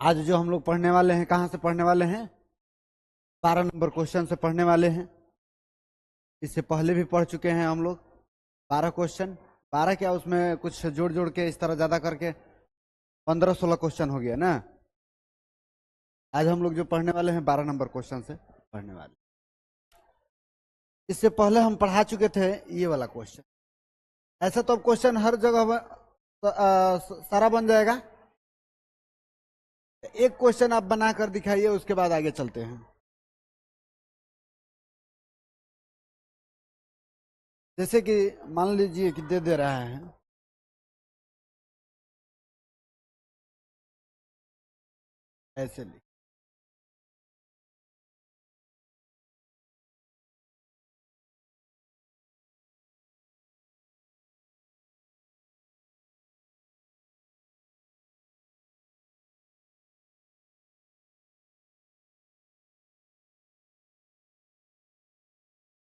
आज जो हम लोग पढ़ने वाले हैं, कहाँ से पढ़ने वाले हैं? 12 नंबर क्वेश्चन से पढ़ने वाले हैं। इससे पहले भी पढ़ चुके हैं हम लोग 12 क्वेश्चन। 12 क्या, उसमें कुछ जोड़ जोड़ के इस तरह ज्यादा करके 15-16 क्वेश्चन हो गया ना। आज हम लोग जो पढ़ने वाले हैं 12 नंबर क्वेश्चन से पढ़ने वाले। इससे पहले हम पढ़ा चुके थे ये वाला क्वेश्चन। ऐसा तो अब क्वेश्चन हर जगह सारा बन जाएगा। एक क्वेश्चन आप बना कर दिखाइए, उसके बाद आगे चलते हैं। जैसे कि मान लीजिए कि दे रहा है ऐसे लिख,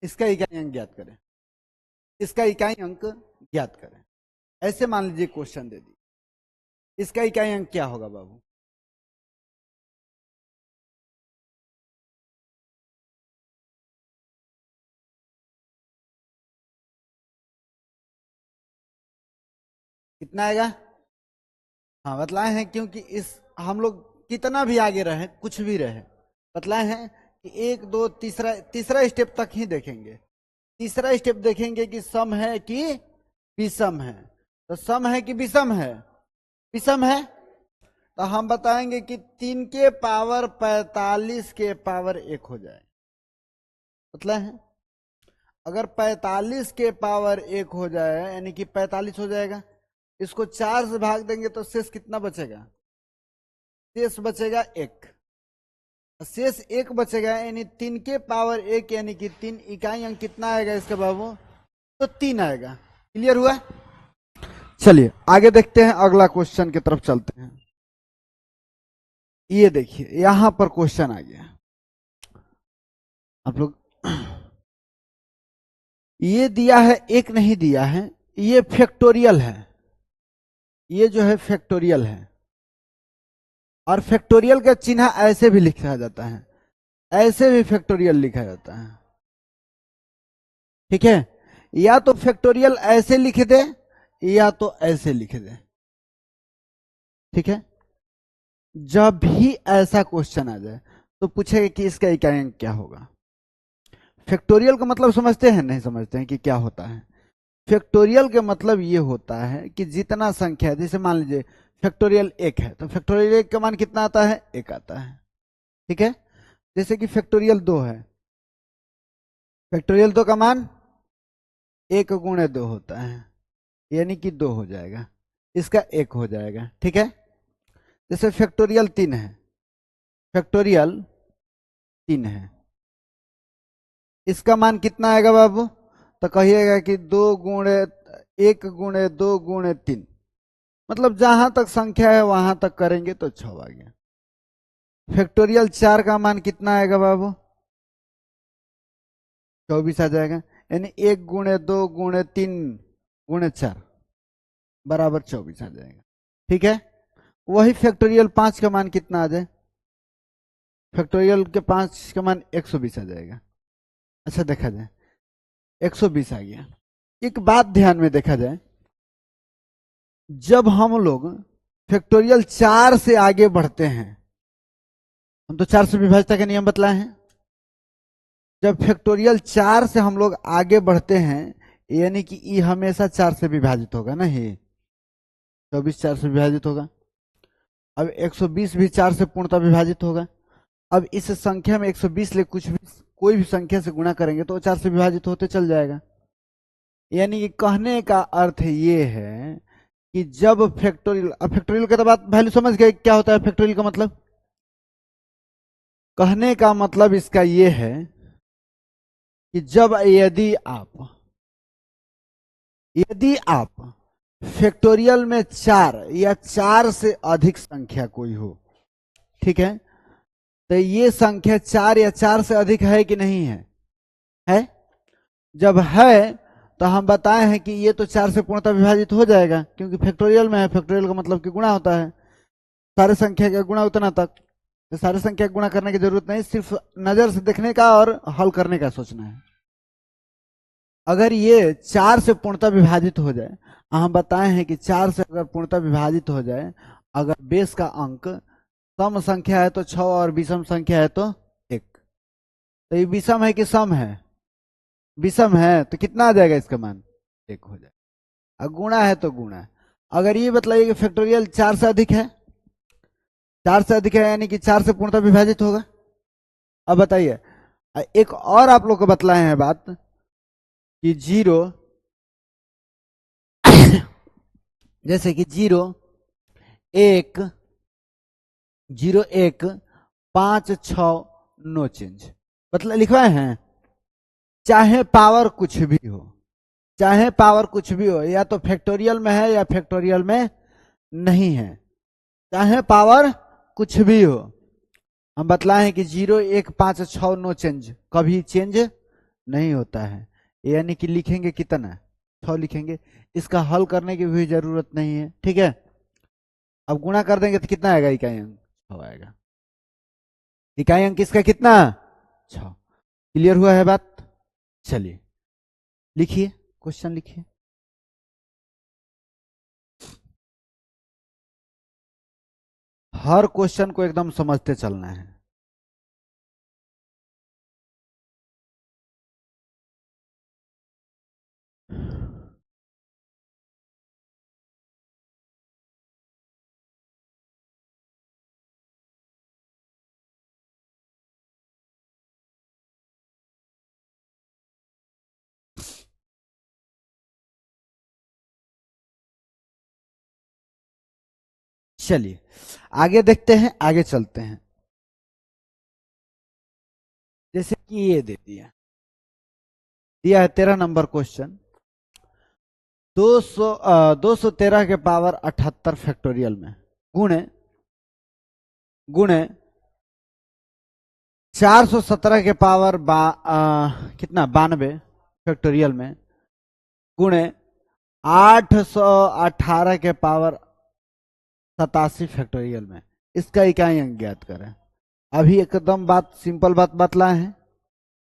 इसका इकाई अंक ज्ञात करें, इसका इकाई अंक ज्ञात करें। ऐसे मान लीजिए क्वेश्चन दे दी, इसका इकाई अंक क्या होगा बाबू? कितना आएगा? हाँ बतलाए हैं, क्योंकि इस हम लोग कितना भी आगे रहे, कुछ भी रहे, बतलाए हैं कि 1 2 तीसरा तीसरा स्टेप तक ही देखेंगे। तीसरा स्टेप देखेंगे कि सम है कि विषम है। तो सम है कि विषम है? विषम है। तो हम बताएंगे कि 3 के पावर 45 के पावर 1 हो जाए। मतलब है अगर 45 के पावर 1 हो जाए, यानी कि 45 हो जाएगा। इसको 4 से भाग देंगे तो शेष कितना बचेगा? शेष बचेगा 1। शेष 1 बचेगा, यानी 3 के पावर 1, यानी कि 3 इकाई अंक कितना आएगा इसका बाबू? तो 3 आएगा। क्लियर हुआ? चलिए आगे देखते हैं, अगला क्वेश्चन की तरफ चलते हैं। ये देखिए यहां पर क्वेश्चन आ गया। आप लोग ये दिया है, एक नहीं दिया है, ये फैक्टोरियल है। ये जो है फैक्टोरियल है, और फैक्टोरियल का चिन्ह ऐसे भी लिखा जाता है, ऐसे भी फैक्टोरियल लिखा जाता है। ठीक है, या तो फैक्टोरियल ऐसे लिख दे या तो ऐसे लिख दे। ठीक है, जब भी ऐसा क्वेश्चन आ जाए तो पूछेगा कि इसका इकाई अंक क्या होगा। फैक्टोरियल का मतलब समझते हैं? नहीं समझते हैं कि क्या होता है? फैक्टोरियल का मतलब ये होता है कि जितना संख्या, जैसे मान लीजिए फैक्टोरियल 1 है तो फैक्टोरियल 1 का मान कितना आता है? 1 आता है। ठीक है, जैसे कि फैक्टोरियल 2 है, फैक्टोरियल 2 का मान 1 गुणे 2 होता है, यानी कि 2 हो जाएगा, इसका 1 हो जाएगा। ठीक है, जैसे फैक्टोरियल 3 है, फैक्टोरियल 3 है, इसका मान कितना आएगा बाबू? तो कहिएगा कि 2 गुणे 1 गुणे 2 गुणे 3, मतलब जहां तक संख्या है वहां तक करेंगे तो 6 आ गया। फैक्टोरियल 4 का मान कितना आएगा बाबू? 24 आ जाएगा, यानी 1 गुणे 2 गुणे 3 गुणे 4 बराबर 24 आ जाएगा। ठीक है, वही फैक्टोरियल 5 का मान कितना आ जाए? फैक्टोरियल के 5 का मान 120 आ जाएगा। अच्छा देखा जाए 120 आ गया। एक बात ध्यान में देखा जाए, जब हम लोग फैक्टोरियल 4 से आगे बढ़ते हैं, हम तो 4 से विभाज्यता के नियम बतलाए हैं, जब फैक्टोरियल 4 से हम लोग आगे बढ़ते हैं, यानी कि ई हमेशा 4 से विभाजित होगा ना, ये 24 4 से विभाजित होगा। अब 120 भी 4 से पूर्णतः विभाजित होगा। अब इस संख्या में 120 ले कुछ भी कोई भी संख्या से गुणा करेंगे तो 4 से विभाजित होते चल जाएगा। यानी कि कहने का अर्थ ये है कि जब फैक्टोरियल, अब फैक्टोरियल का तो बात वैल्यू समझ गए क्या होता है फैक्टोरियल का मतलब? कहने का मतलब इसका ये है कि जब यदि आप फैक्टोरियल में 4 या 4 से अधिक संख्या कोई हो, ठीक है, तो ये संख्या 4 या 4 से अधिक है कि नहीं है? है। जब है तो हम बताए हैं कि ये तो 4 से पूर्णतः विभाजित हो जाएगा, क्योंकि फैक्टोरियल में है, फैक्टोरियल का मतलब कि गुणा होता है। सारे संख्या का गुणा उतना तक। तो सारे संख्या का गुणा करने की जरूरत नहीं, सिर्फ नजर से देखने का और हल करने का सोचना है। अगर ये 4 से पूर्णतः विभाजित हो जाए, हम बताए हैं कि 4 से अगर पूर्णतः विभाजित हो जाए, अगर बेस का अंक सम संख्या है तो 6 और विषम संख्या है तो 1। तो ये विषम है कि सम है? विषम है, तो कितना आ जाएगा इसका मान? 1 हो जाएगा। और गुणा है तो गुणा। अगर ये बताइए कि फैक्टोरियल 4 से अधिक है, 4 से अधिक है यानी कि 4 से पूर्णतः विभाजित होगा। अब बताइए, एक और आप लोग को बतलाए हैं बात कि 0 जैसे कि 0 1 0 1 5 6 नो चेंज, मतलब लिखवाए हैं। चाहे पावर कुछ भी हो, चाहे पावर कुछ भी हो, या तो फैक्टोरियल में है या फैक्टोरियल में नहीं है, चाहे पावर कुछ भी हो, हम बतलाए हैं कि 0 1 5 6 नो चेंज, कभी चेंज नहीं होता है। यानी कि लिखेंगे कितना? 6 लिखेंगे। इसका हल करने की भी जरूरत नहीं है, ठीक है। अब गुणा कर देंगे तो कितना आएगा? इकाई अंक 6 आएगा। इकाई अंक इसका कितना? 6। क्लियर हुआ है बात? चलिए लिखिए, क्वेश्चन लिखिए। हर क्वेश्चन को एकदम समझते चलना है। चलिए आगे देखते हैं, आगे चलते हैं। जैसे कि ये दे दिया, दिया है 13 नंबर क्वेश्चन। 213 के पावर 78 फैक्टोरियल में गुणे गुणे 417 के पावर कितना 92 फैक्टोरियल में गुणे 818 के पावर 87 फैक्टोरियल में। इसका इकाई अंक ज्ञात करें। अभी एकदम बात सिंपल बात बतलाए हैं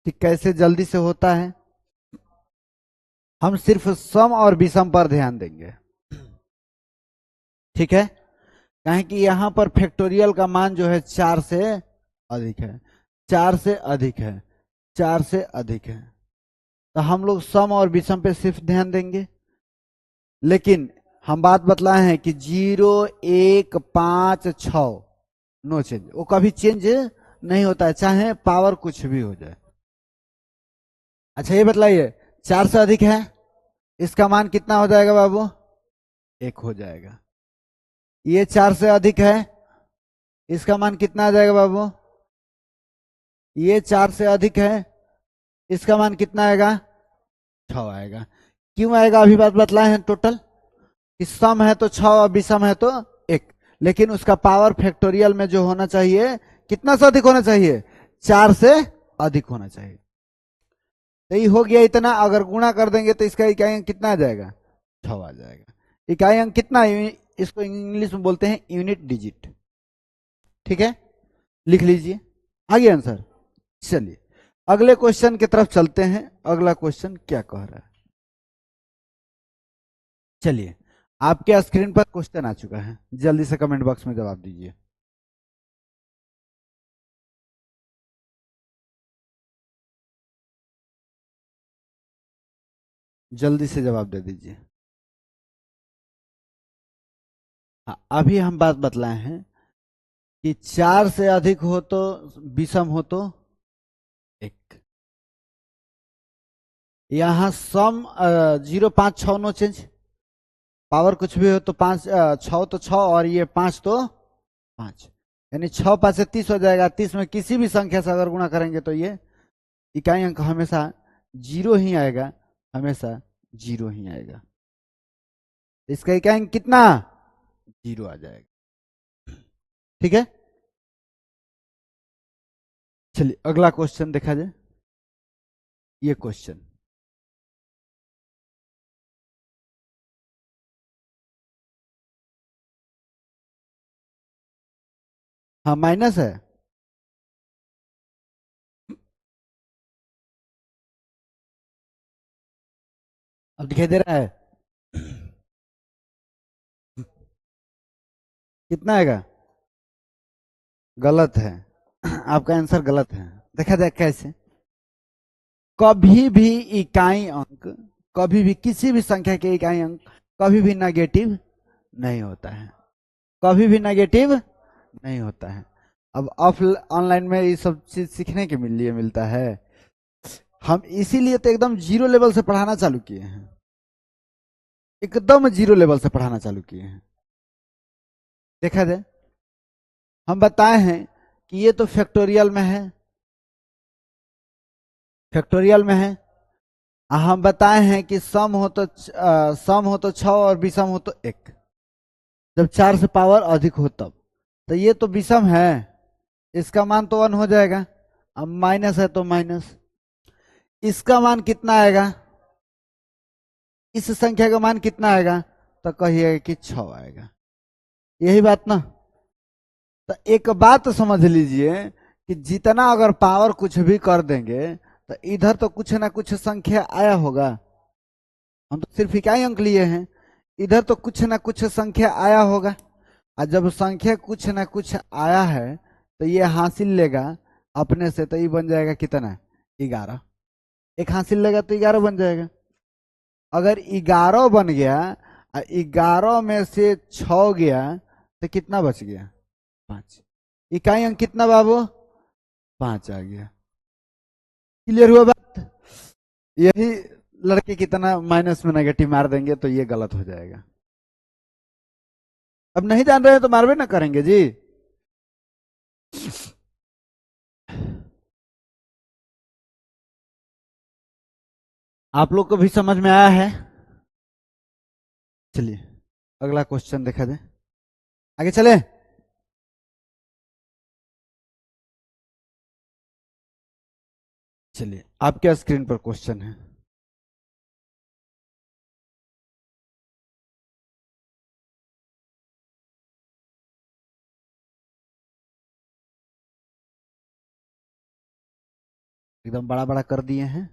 कि कैसे जल्दी से होता है। हम सिर्फ सम और विषम पर ध्यान देंगे, ठीक है। कहें कि यहां पर फैक्टोरियल का मान जो है 4 से अधिक है, 4 से अधिक है, 4 से अधिक है, तो हम लोग सम और विषम पे सिर्फ ध्यान देंगे। लेकिन हम बात बतलाए हैं कि 0 1 5 6 नो चेंज, वो कभी चेंज नहीं होता है, चाहे पावर कुछ भी हो जाए। अच्छा ये बतलाइए, 4 से अधिक है, इसका मान कितना हो जाएगा बाबू? 1 हो जाएगा। ये 4 से अधिक है, इसका मान कितना आ जाएगा बाबू? ये 4 से अधिक है, इसका मान कितना आएगा? 6 आएगा। क्यों आएगा? अभी बात बतलाए हैं टोटल कि सम है तो 6 और विषम है तो 1, लेकिन उसका पावर फैक्टोरियल में जो होना चाहिए कितना से अधिक होना चाहिए? 4 से अधिक होना चाहिए। तो ये हो गया इतना। अगर गुणा कर देंगे तो इसका इकाई अंक कितना आ जाएगा? 6 आ जाएगा। इकाई अंक कितना? इसको इंग्लिश में बोलते हैं यूनिट डिजिट, ठीक है। लिख लीजिए, आ गया आंसर। चलिए अगले क्वेश्चन की तरफ चलते हैं। अगला क्वेश्चन क्या कह रहा है? चलिए आपके स्क्रीन पर क्वेश्चन आ चुका है, जल्दी से कमेंट बॉक्स में जवाब दीजिए। जल्दी से जवाब दे दीजिए। हाँ, अभी हम बात बतलाए हैं कि 4 से अधिक हो तो विषम हो तो 1। यहां सम 0 5 6 नो चेंज, पावर कुछ भी हो तो 5 6 तो 6 और ये 5 तो 5, यानी 6 5 से 30 हो जाएगा। 30 में किसी भी संख्या से अगर गुणा करेंगे तो ये इकाई अंक हमेशा 0 ही आएगा, हमेशा 0 ही आएगा। इसका इकाई अंक कितना? 0 आ जाएगा, ठीक है। चलिए अगला क्वेश्चन देखा जाए। ये क्वेश्चन हाँ माइनस है। अब दिखाई दे रहा है? कितना आएगा? गलत है। आपका आंसर गलत है। देखा जाए कैसे। कभी भी इकाई अंक, कभी भी किसी भी संख्या के इकाई अंक कभी भी नेगेटिव नहीं होता है, कभी भी नेगेटिव नहीं होता है। अब ऑफ ऑनलाइन में ये सब चीज सीखने के लिए मिलता है। हम इसीलिए तो एकदम जीरो लेवल से पढ़ाना चालू किए हैं, एकदम जीरो लेवल से पढ़ाना चालू किए हैं। देखा जाए, हम बताए हैं कि ये तो फैक्टोरियल में है, फैक्टोरियल में है। हम बताए हैं कि सम हो तो 6 और विषम हो तो 1, जब 4 से पावर अधिक हो तब। तो ये तो विषम है, इसका मान तो 1 हो जाएगा। अब माइनस है तो माइनस, इसका मान कितना आएगा, इस संख्या का मान कितना आएगा, तो कहिएगा कि 6 आएगा। यही बात ना। तो एक बात समझ लीजिए कि जितना अगर पावर कुछ भी कर देंगे तो इधर तो कुछ ना कुछ संख्या आया होगा। हम तो सिर्फ इकाई अंक लिए हैं, इधर तो कुछ ना कुछ संख्या आया होगा। और जब संख्या कुछ ना कुछ आया है तो ये हासिल लेगा अपने से, तो ये बन जाएगा कितना, 11। एक हासिल लेगा तो 11 बन जाएगा। अगर 11 बन गया और 11 में से 6 गया तो कितना बच गया, 5। इकाई अंक कितना बाबू, 5 आ गया। क्लियर हुआ बात? यही लड़के कितना माइनस में नेगेटिव मार देंगे तो ये गलत हो जाएगा। अब नहीं जान रहे हैं तो मारवे ना करेंगे जी। आप लोग को भी समझ में आया है? चलिए अगला क्वेश्चन देखा जाए, आगे चले। चलिए आपके स्क्रीन पर क्वेश्चन है। एकदम बड़ा बड़ा कर दिए हैं।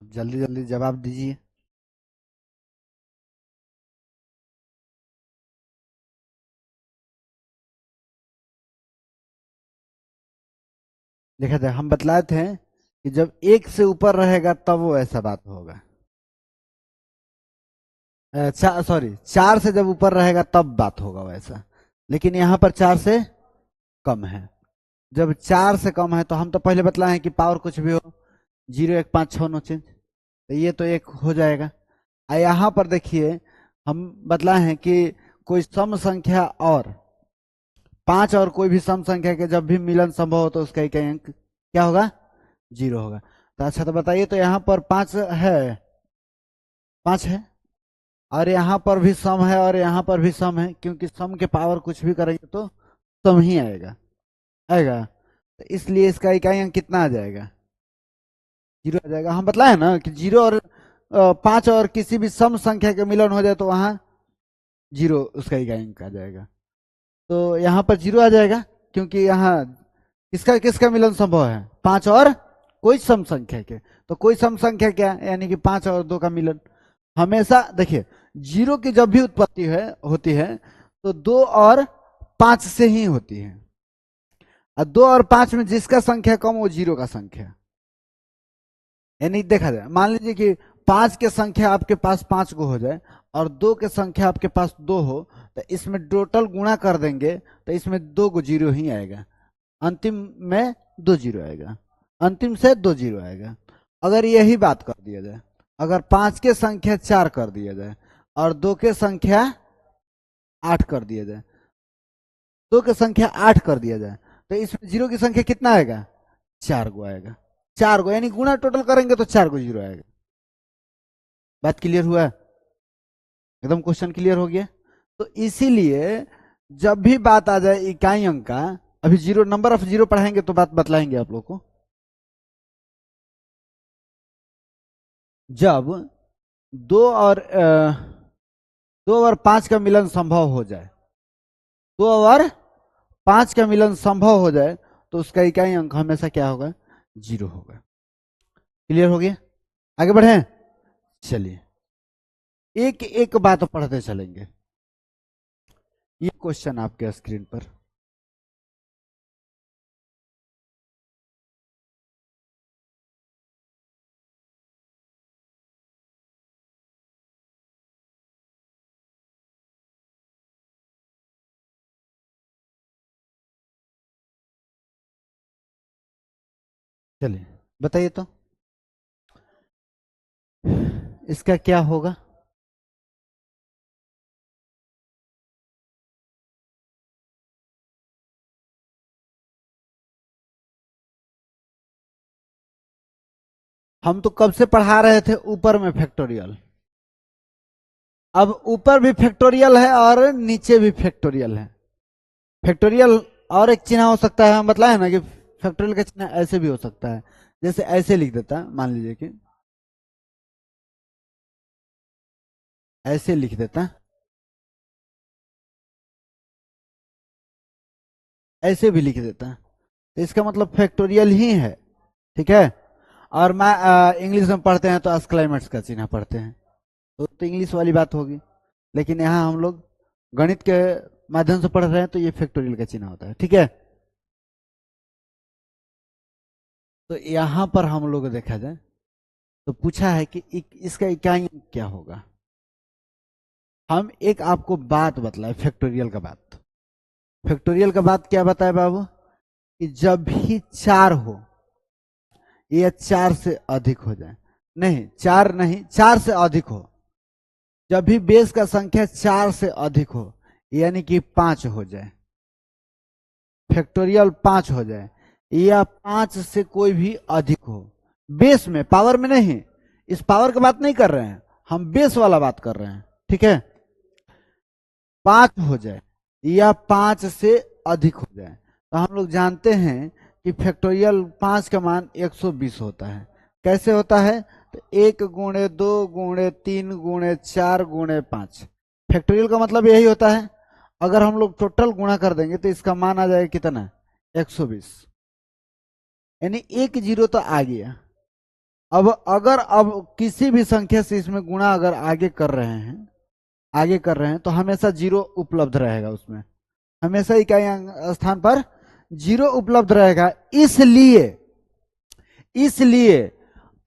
जल्दी जल्दी जवाब दीजिए। देखा जाए, हम बतलाए थे कि जब 1 से ऊपर रहेगा तब वो ऐसा बात होगा। सॉरी, 4 से जब ऊपर रहेगा तब बात होगा वैसा, लेकिन यहाँ पर 4 से कम है। जब 4 से कम है तो हम तो पहले बतलाए हैं कि पावर कुछ भी हो, 0 1 5 6 9 चेंज, तो ये तो 1 हो जाएगा। यहाँ पर देखिए, हम बतलाए हैं कि कोई सम संख्या और 5 और कोई भी सम संख्या के जब भी मिलन संभव हो तो उसका इकाई अंक क्या होगा, 0 होगा। तो अच्छा, तो बताइए, तो यहाँ पर 5 है, 5 है, और यहाँ पर भी सम है और यहाँ पर भी सम है, क्योंकि सम के पावर कुछ भी करेंगे तो सम ही आएगा, आएगा। तो इसलिए इसका इकाई अंक कितना आ जाएगा, 0 आ जाएगा। हम बतलाए ना कि 0 और 5 और किसी भी सम संख्या के मिलन हो जाए तो वहां 0 उसका इकाई अंक आ जाएगा। तो यहाँ पर 0 आ जाएगा, क्योंकि यहाँ किसका किसका मिलन संभव है, 5 और कोई सम संख्या के। तो कोई सम संख्या क्या, यानी कि 5 और 2 का मिलन। हमेशा देखिए, 0 की जब भी उत्पत्ति है होती है तो 2 और 5 से ही होती है, और 2 और 5 में जिसका संख्या कम वो 0 का संख्या। यानी देखा जाए, मान लीजिए कि 5 के संख्या आपके पास 5 को हो जाए और 2 के संख्या आपके पास 2 हो, तो इसमें टोटल गुणा कर देंगे तो इसमें 2 को 0 ही आएगा, अंतिम में 2 0 आएगा, अंतिम से 2 0 आएगा। अगर यही बात कर दिया जाए, अगर 5 के संख्या 4 कर दिया जाए और 2 के संख्या 8 कर दिया जाए, 2 की संख्या 8 कर दिया जाए, तो इसमें 0 की संख्या कितना आएगा, 4 को आएगा। 4 को यानी गुणा टोटल करेंगे तो 4 को 0 आएगा। बात क्लियर हुआ? एकदम क्वेश्चन क्लियर हो गया। तो इसीलिए जब भी बात आ जाए इकाई अंक का, अभी जीरो नंबर ऑफ जीरो पढ़ाएंगे तो बात बतलाएंगे आप लोग को। जब दो और 2 और 5 का मिलन संभव हो जाए, 2 और 5 का मिलन संभव हो जाए, तो उसका इकाई अंक हमेशा क्या होगा? जीरो होगा। क्लियर हो गया? आगे बढ़े, चलिए एक एक बात पढ़ते चलेंगे। ये क्वेश्चन आपके स्क्रीन पर, चलिए बताइए तो इसका क्या होगा? हम तो कब से पढ़ा रहे थे ऊपर में फैक्टोरियल, अब ऊपर भी फैक्टोरियल है और नीचे भी फैक्टोरियल है। फैक्टोरियल और एक चिन्ह हो सकता है, हम बताए ना कि फैक्टोरियल का चिन्ह ऐसे भी हो सकता है, जैसे ऐसे लिख देता, मान लीजिए कि ऐसे लिख देता, ऐसे भी लिख देता, तो इसका मतलब फैक्टोरियल ही है। ठीक है। और मैं इंग्लिश में पढ़ते हैं तो एक्सक्लेमेंट्स का चिन्ह पढ़ते हैं, तो इंग्लिश वाली बात होगी। लेकिन यहाँ हम लोग गणित के माध्यम से पढ़ रहे हैं तो ये फैक्टोरियल का चिन्ह होता है। ठीक है। तो यहाँ पर हम लोग देखा जाए तो पूछा है कि इसका इकाई अंक क्या होगा। हम एक आपको बात बतलाए फैक्टोरियल का बात। फैक्टोरियल का बात क्या बताए बाबू? कि जब भी 4 हो या 4 से अधिक हो जाए, नहीं 4 नहीं, 4 से अधिक हो, जब भी बेस का संख्या 4 से अधिक हो, यानी कि 5 हो जाए, फैक्टोरियल 5 हो जाए, या 5 से कोई भी अधिक हो, बेस में, पावर में नहीं, इस पावर की बात नहीं कर रहे हैं, हम बेस वाला बात कर रहे हैं। ठीक है। 5 हो जाए या 5 से अधिक हो जाए, तो हम लोग जानते हैं कि फैक्टोरियल 5 का मान 120 होता है। कैसे होता है? तो 1 गुणे 2 गुणे 3 गुणे 4 गुणे 5। फैक्टोरियल का मतलब यही होता है। अगर हम लोग टोटल गुणा कर देंगे तो इसका मान आ जाएगा कितना? 120, यानी एक जीरो तो आ गया। अब किसी भी संख्या से इसमें गुणा अगर आगे कर रहे हैं तो हमेशा जीरो उपलब्ध रहेगा, उसमें हमेशा इकाई स्थान पर जीरो उपलब्ध रहेगा। इसलिए इसलिए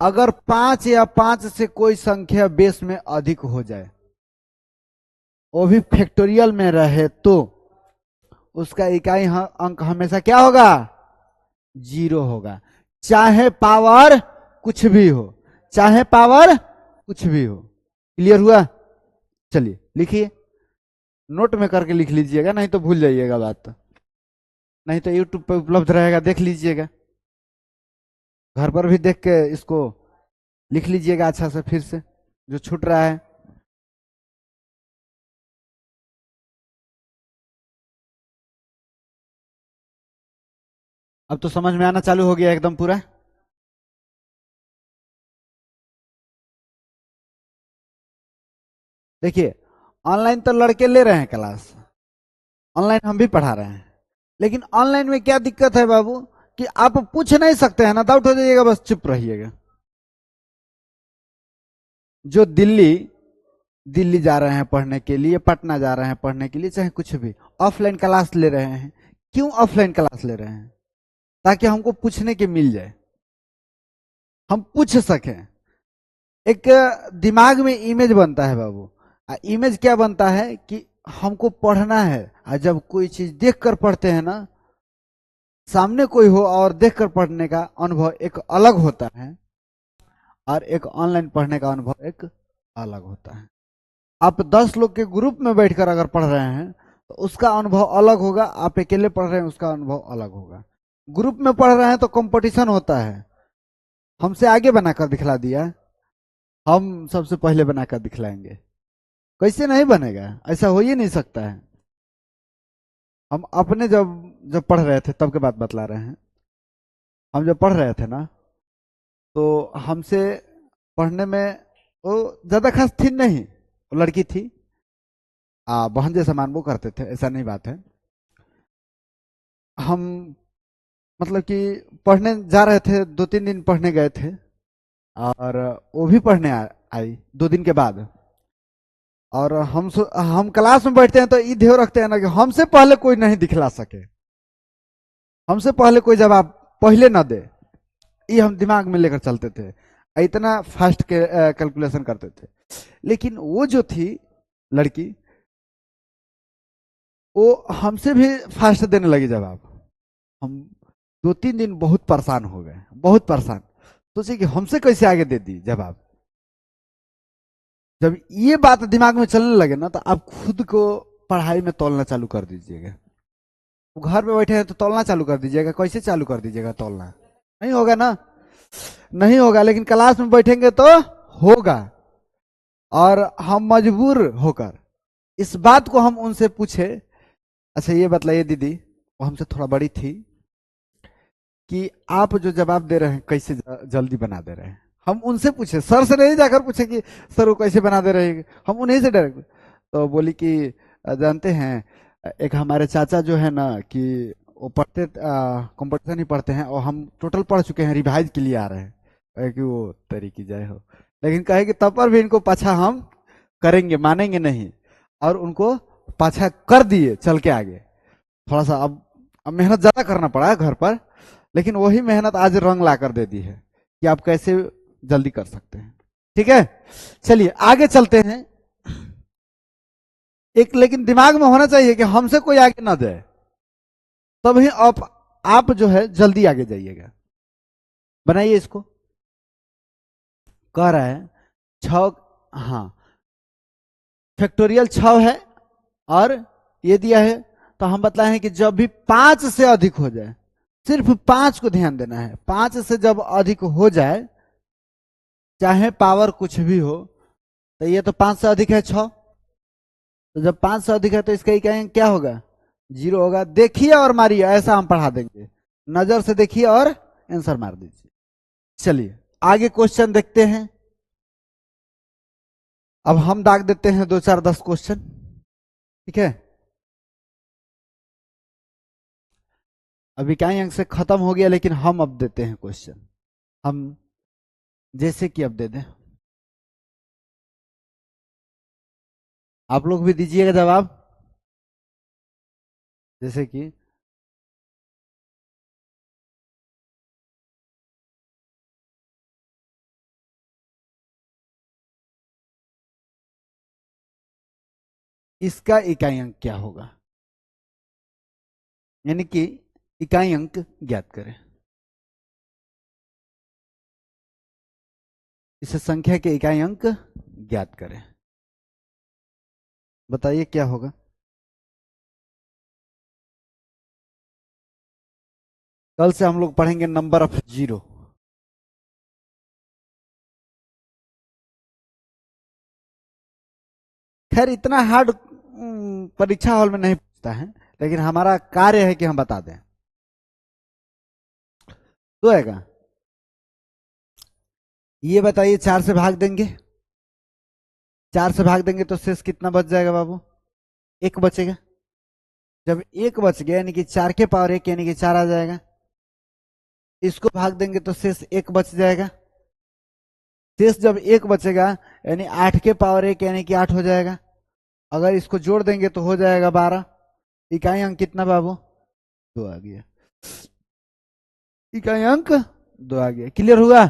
अगर 5 या 5 से कोई संख्या बेस में अधिक हो जाए, वो भी फैक्टोरियल में रहे, तो उसका इकाई अंक हमेशा क्या होगा? जीरो होगा, चाहे पावर कुछ भी हो, चाहे पावर कुछ भी हो। क्लियर हुआ? चलिए लिखिए, नोट में करके लिख लीजिएगा, नहीं तो भूल जाइएगा बात, नहीं तो यूट्यूब पे उपलब्ध रहेगा, देख लीजिएगा, घर पर भी देख के इसको लिख लीजिएगा अच्छा से, फिर से जो छूट रहा है। अब तो समझ में आना चालू हो गया एकदम पूरा। देखिए, ऑनलाइन तो लड़के ले रहे हैं क्लास, ऑनलाइन हम भी पढ़ा रहे हैं, लेकिन ऑनलाइन में क्या दिक्कत है बाबू कि आप पूछ नहीं सकते हैं ना, डाउट हो जाइएगा, बस चुप रहिएगा। जो दिल्ली दिल्ली जा रहे हैं पढ़ने के लिए, पटना जा रहे हैं पढ़ने के लिए, चाहे कुछ भी, ऑफलाइन क्लास ले रहे हैं। क्यों ऑफलाइन क्लास ले रहे हैं? ताकि हमको पूछने के मिल जाए, हम पूछ सकें। एक दिमाग में इमेज बनता है बाबू, इमेज क्या बनता है कि हमको पढ़ना है, और जब कोई चीज देख कर पढ़ते हैं ना, सामने कोई हो और देख कर पढ़ने का अनुभव एक अलग होता है, और एक ऑनलाइन पढ़ने का अनुभव एक अलग होता है। आप 10 लोग के ग्रुप में बैठकर अगर पढ़ रहे हैं तो उसका अनुभव अलग होगा, आप अकेले पढ़ रहे हैं उसका अनुभव अलग होगा। ग्रुप में पढ़ रहे हैं तो कंपटीशन होता है, हमसे आगे बनाकर दिखला दिया, हम सबसे पहले बनाकर दिखलाएंगे, कैसे नहीं बनेगा, ऐसा हो ही नहीं सकता है। हम अपने जब जब पढ़ रहे थे तब के बात बतला रहे हैं। हम जब पढ़ रहे थे ना, तो हमसे पढ़ने में वो ज्यादा खास थी नहीं, वो लड़की थी, बहन जैसा मान वो करते थे, ऐसा नहीं बात है। हम मतलब कि पढ़ने जा रहे थे, 2-3 दिन पढ़ने गए थे, और वो भी पढ़ने आई 2 दिन के बाद। और हम क्लास में बैठते हैं तो ये ध्येय रखते हैं ना कि हमसे पहले कोई नहीं दिखला सके, हमसे पहले कोई जवाब पहले ना दे, ये हम दिमाग में लेकर चलते थे, इतना फास्ट कैलकुलेशन करते थे। लेकिन वो जो थी लड़की, वो हमसे भी फास्ट देने लगी जवाब। हम 2-3 दिन बहुत परेशान हो गए, बहुत परेशान। सोचे कि हमसे कैसे आगे दे दी जवाब। जब ये बात दिमाग में चलने लगे ना, तो आप खुद को पढ़ाई में तोलना चालू कर दीजिएगा। वो घर में बैठे हैं तो तोलना चालू कर दीजिएगा, कैसे चालू कर दीजिएगा तोलना? नहीं होगा ना, नहीं होगा। लेकिन क्लास में बैठेंगे तो होगा। और हम मजबूर होकर इस बात को हम उनसे पूछे, अच्छा ये बतलाइए दीदी, वो हमसे थोड़ा बड़ी थी, कि आप जो जवाब दे रहे हैं कैसे जल्दी बना दे रहे हैं। हम उनसे पूछे, सर से नहीं जाकर पूछे कि सर वो कैसे बना दे रहे हैं, हम उन्हीं से डायरेक्ट। तो बोली कि जानते हैं, एक हमारे चाचा जो है ना, कि वो पढ़ते कंपटीशन ही पढ़ते हैं, और हम टोटल पढ़ चुके हैं, रिवाइज के लिए आ रहे हैं। कहे कि वो तरीकी जय हो। लेकिन कहे कि तब पर भी इनको पाछा हम करेंगे, मानेंगे नहीं। और उनको पाछा कर दिए चल के आगे। थोड़ा सा अब मेहनत ज्यादा करना पड़ा है घर पर, लेकिन वही मेहनत आज रंग ला कर दे दी है कि आप कैसे जल्दी कर सकते हैं। ठीक है, चलिए आगे चलते हैं। एक लेकिन दिमाग में होना चाहिए कि हमसे कोई आगे ना जाए, तभी आप जो है जल्दी आगे जाइएगा। बनाइए इसको। कह रहा है छ, हाँ, फैक्टोरियल 6 है, और ये दिया है। तो हम बताए हैं कि जब भी 5 से अधिक हो जाए, सिर्फ 5 को ध्यान देना है, 5 से जब अधिक हो जाए, चाहे पावर कुछ भी हो, तो ये तो 5 से अधिक है 6, तो जब 5 से अधिक है तो इसका इकाई अंक क्या होगा? 0 होगा। देखिए और मारिए, ऐसा हम पढ़ा देंगे। नजर से देखिए और आंसर मार दीजिए। चलिए आगे क्वेश्चन देखते हैं। अब हम दाग देते हैं 2 4 10 क्वेश्चन। ठीक है, अब इकाई अंक से खत्म हो गया, लेकिन हम अब देते हैं क्वेश्चन। हम जैसे कि अब दे दें, आप लोग भी दीजिएगा जवाब। जैसे कि इसका इकाई अंक क्या होगा, यानी कि इकाई अंक ज्ञात करें। इस संख्या के इकाई अंक ज्ञात करें। बताइए क्या होगा। कल से हम लोग पढ़ेंगे नंबर ऑफ जीरो। खैर इतना हार्ड परीक्षा हॉल में नहीं पूछता है, लेकिन हमारा कार्य है कि हम बता दें। तो आएगा, ये बताइए, 4 से भाग देंगे, 4 से भाग देंगे तो शेष कितना बच जाएगा बाबू? 1 बचेगा। जब 1 बच गया, यानी कि 4 के पावर 1, यानी कि 4 आ जाएगा। इसको भाग देंगे तो शेष 1 बच जाएगा। शेष जब 1 बचेगा, यानी 8 के पावर 1, यानी कि 8 हो जाएगा। अगर इसको जोड़ देंगे तो हो जाएगा 12। इकाई अंक कितना बाबू? 2 आ गया। इकाई अंक 2 आ गया। क्लियर हुआ?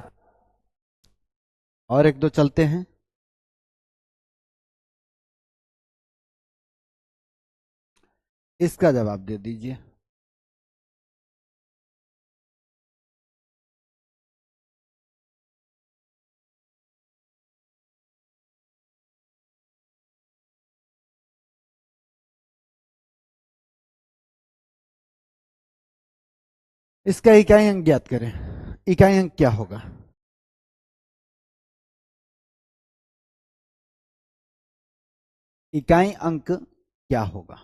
और 1 2 चलते हैं। इसका जवाब दे दीजिए। इसका इकाई अंक ज्ञात करें। इकाई अंक क्या होगा? इकाई अंक क्या होगा?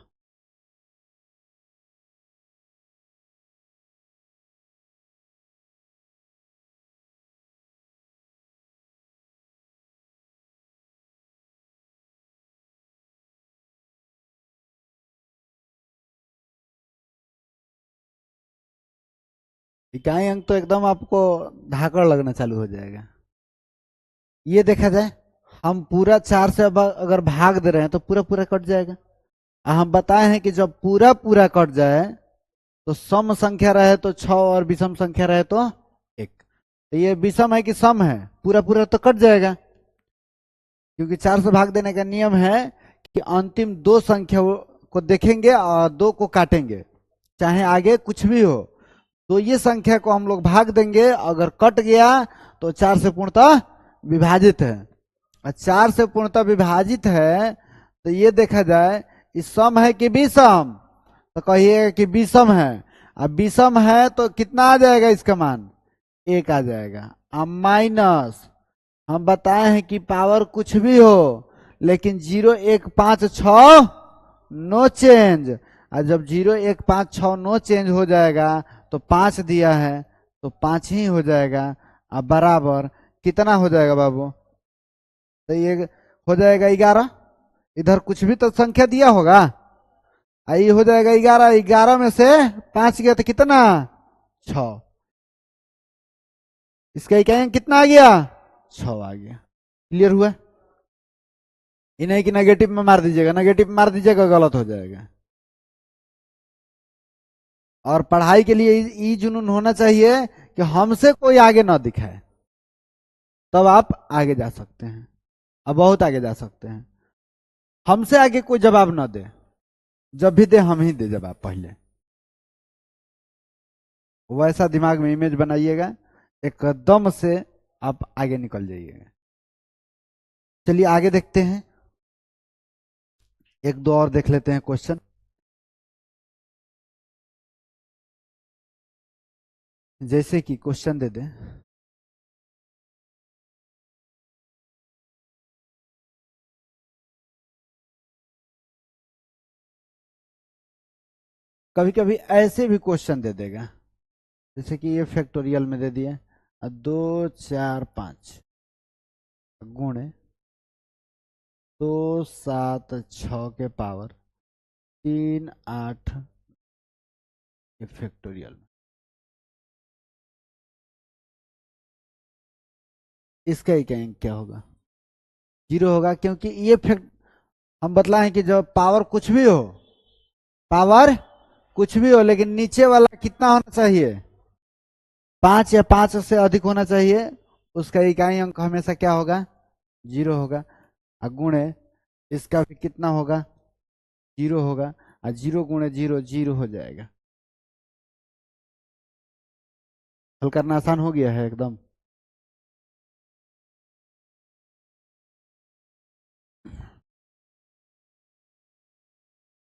इकाई अंक तो एकदम आपको धाकड़ लगना चालू हो जाएगा। ये देखा जाए, हम पूरा 4 से अब अगर भाग दे रहे हैं तो पूरा पूरा कट जाएगा। हम बताए हैं कि जब पूरा पूरा कट जाए तो सम संख्या रहे तो 6 और विषम संख्या रहे तो 1। तो ये विषम है कि सम है? पूरा पूरा तो कट जाएगा, क्योंकि 4 से भाग देने का नियम है कि अंतिम दो संख्या को देखेंगे और दो को काटेंगे, चाहे आगे कुछ भी हो। तो ये संख्या को हम लोग भाग देंगे, अगर कट गया तो 4 से पूर्णतः विभाजित है। और 4 से पूर्णतः विभाजित है तो ये देखा जाए इस सम है कि विषम, तो कहिएगा कि विषम है। अब विषम है तो कितना आ जाएगा इसका मान? 1 आ जाएगा। अब माइनस, हम बताए हैं कि पावर कुछ भी हो लेकिन 0 1 5 6 नो चेंज। और जब 0 1 5 6 नो चेंज हो जाएगा तो 5 दिया है तो 5 ही हो जाएगा। अब बराबर कितना हो जाएगा बाबू? तो ये हो जाएगा 11। इधर कुछ भी तो संख्या दिया होगा, ये हो जाएगा 11। 11 में से 5 गया तो कितना? 6। इसका इकाई अंक कितना आ गया? 6 आ गया। क्लियर हुआ? ये नहीं कि नेगेटिव में मार दीजिएगा, नेगेटिव में मार दीजिएगा गलत हो जाएगा। और पढ़ाई के लिए ये जुनून होना चाहिए कि हमसे कोई आगे ना दिखाए, तब आप आगे जा सकते हैं, अब बहुत आगे जा सकते हैं। हमसे आगे कोई जवाब ना दे, जब भी दे हम ही दे जवाब पहले। वैसा दिमाग में इमेज बनाइएगा, एकदम से आप आगे निकल जाइएगा। चलिए आगे देखते हैं, एक दो और देख लेते हैं क्वेश्चन। जैसे कि क्वेश्चन दे दें, कभी कभी ऐसे भी क्वेश्चन दे देगा, जैसे कि ये फैक्टोरियल में दे दिया 2 4 5 गुणे 2 7 6 के पावर 3 8 फैक्टोरियल में। इसका ही कहेंगे क्या होगा? 0 होगा, क्योंकि ये फैक्ट हम बतलाएं कि जब पावर कुछ भी हो, पावर कुछ भी हो लेकिन नीचे वाला कितना होना चाहिए? 5 या 5 से अधिक होना चाहिए, उसका इकाई अंक हमेशा क्या होगा? 0 होगा। और गुणे इसका भी कितना होगा? 0 होगा। और 0 गुणे 0 0 हो जाएगा। हल करना आसान हो गया है एकदम।